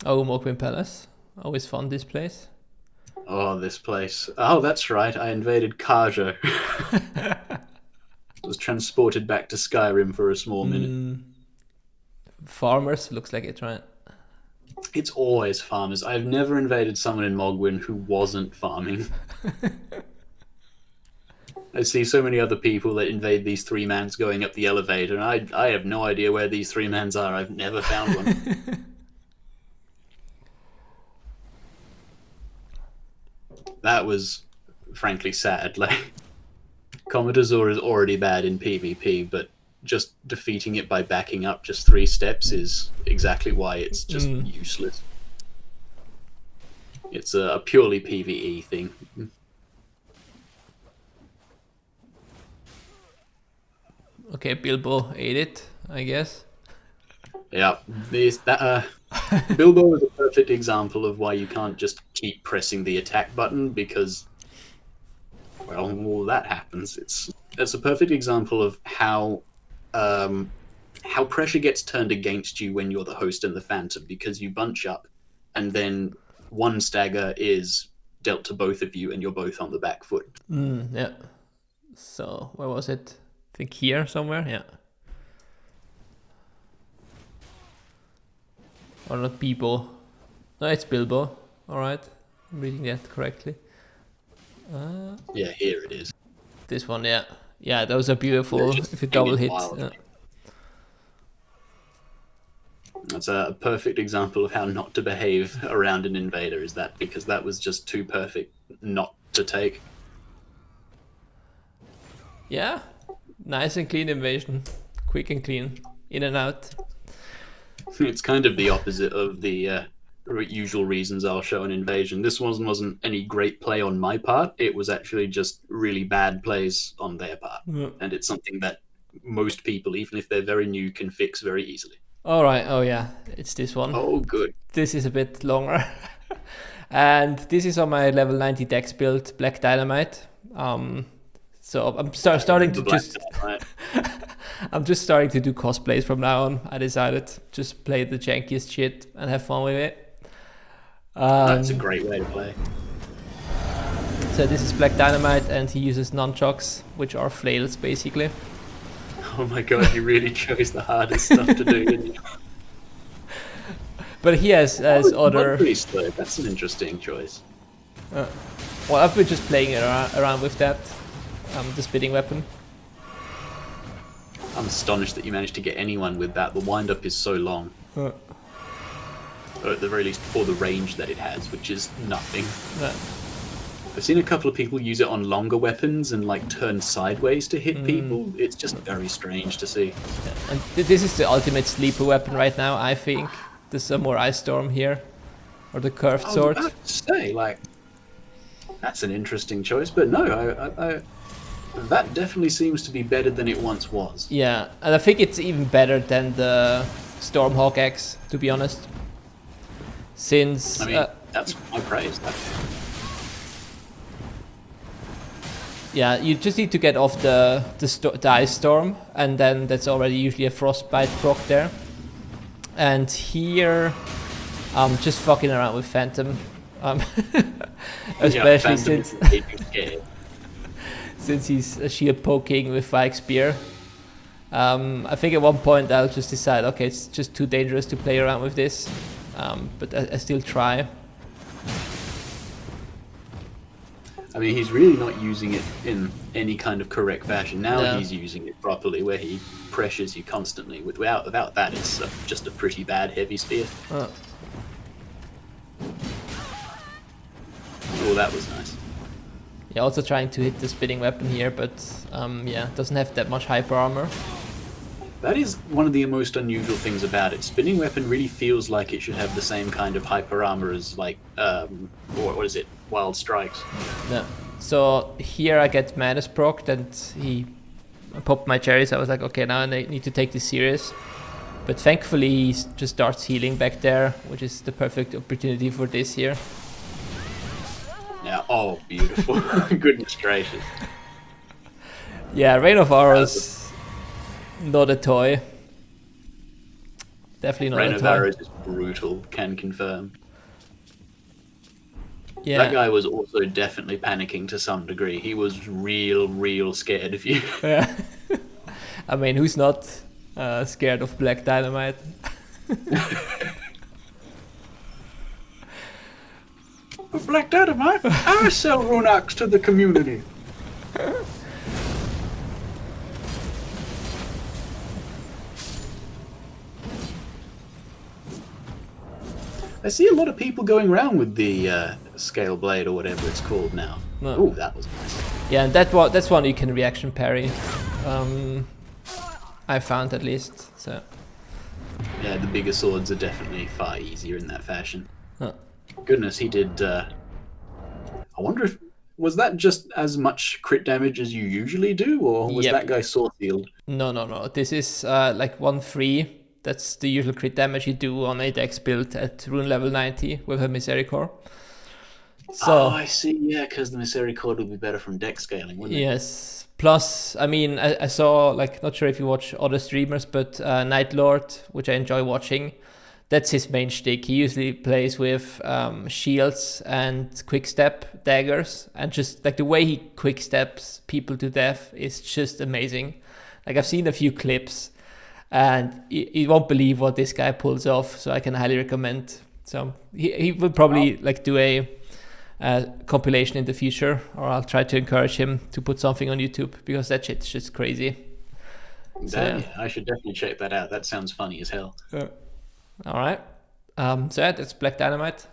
Oh, Mokwin Palace. Always fun, this place. Oh, this place. Oh, that's right. I invaded Kaja. Was transported back to Skyrim for a small minute. Farmers, looks like it, right? It's always farmers. I've never invaded someone in Mogwin who wasn't farming. I see so many other people that invade these three mans going up the elevator, and I have no idea where these three mans are. I've never found one. That was frankly sad. Like, Commodore is already bad in PvP, but just defeating it by backing up just 3 steps is exactly why it's just useless. It's a purely PvE thing. Okay, Bilbo ate it, I guess. Yeah, Bilbo is a perfect example of why you can't just keep pressing the attack button because, well, all that happens. It's a perfect example of how pressure gets turned against you when you're the host and the phantom, because you bunch up, and then one stagger is dealt to both of you, and you're both on the back foot. Yeah. So, where was it? I think here somewhere, yeah. Or not Bilbo. No, it's Bilbo. Alright. I'm reading that correctly. Yeah, here it is. This one, yeah. Yeah, those are beautiful if you double hit. Yeah. That's a perfect example of how not to behave around an invader, is that because that was just too perfect not to take. Yeah, nice and clean invasion. Quick and clean. In and out. It's kind of the opposite of the usual reasons I'll show an invasion. This one wasn't any great play on my part. It was actually just really bad plays on their part. And it's something that most people, even if they're very new, can fix very easily. Alright, oh yeah, it's this one. Oh, good. This is a bit longer. And this is on my level 90 dex build, Black Dynamite. So I'm starting to just... I'm just starting to do cosplays from now on. I decided just play the jankiest shit and have fun with it. That's a great way to play. So this is Black Dynamite, and he uses nunchucks, which are flails basically. Oh my god, you really chose the hardest stuff to do, didn't you? But he has other... Priest, though. That's an interesting choice. Well, I've been just playing around with that, the spitting weapon. I'm astonished that you managed to get anyone with that. The wind-up is so long. Or at the very least for the range that it has, which is nothing. I've seen a couple of people use it on longer weapons and like turn sideways to hit people. It's just very strange to see. Yeah. And this is the ultimate sleeper weapon right now, I think. The Samurai Storm here. Or the curved sword. I was about to say, like, that's an interesting choice, but no, that definitely seems to be better than it once was. Yeah, and I think it's even better than the Stormhawk Axe, to be honest. Since... I mean, that's my praise. Yeah, you just need to get off the Ice Storm, and then that's already usually a Frostbite proc there. And here, I'm just fucking around with Phantom. Especially since he's a shield poking with Vike Spear. I think at one point I'll just decide, okay, it's just too dangerous to play around with this. But I still try. I mean, he's really not using it in any kind of correct fashion. Now he's using it properly, where he pressures you constantly. Without that, it's just a pretty bad heavy spear. Oh, that was nice. Yeah, also trying to hit the spitting weapon here, but yeah, doesn't have that much hyper armor. That is one of the most unusual things about it. Spinning weapon really feels like it should have the same kind of hyper armor as, like, what is it? Wild Strikes. Yeah. So here I get Madness proc, and I popped my cherries. I was like, okay, now I need to take this serious. But thankfully he just starts healing back there, which is the perfect opportunity for this here. Yeah, oh, beautiful. Goodness gracious. Yeah, Rain of Arrows, not a toy. Definitely not Reign a of toy. Arrows is brutal, can confirm. Yeah. That guy was also definitely panicking to some degree. He was real scared of you. Yeah. I mean, who's not scared of Black Dynamite? Black Dynamite? I sell Runax to the community. I see a lot of people going around with the scale blade or whatever it's called now. No. Oh, that was nice. Yeah, and that's one you can reaction parry. I found at least. So. Yeah, the bigger swords are definitely far easier in that fashion. Huh. Goodness, he did. I wonder if was that just as much crit damage as you usually do, or was that guy sword sealed? No. This is like 1-3. That's the usual crit damage you do on a dex build at rune level 90 with a Misericord. So, oh, I see. Yeah, because the Misericord would be better from dex scaling, wouldn't it? Yes. Plus, I mean, I saw, like, not sure if you watch other streamers, but Night Lord, which I enjoy watching, that's his main shtick. He usually plays with shields and quick step daggers, and just like the way he quick steps people to death is just amazing. Like, I've seen a few clips, and you won't believe what this guy pulls off. So I can highly recommend. So he will probably like do a compilation in the future, or I'll try to encourage him to put something on YouTube, because that shit's just crazy. So, yeah, I should definitely check that out. That sounds funny as hell. All right. So yeah, that's Black Dynamite.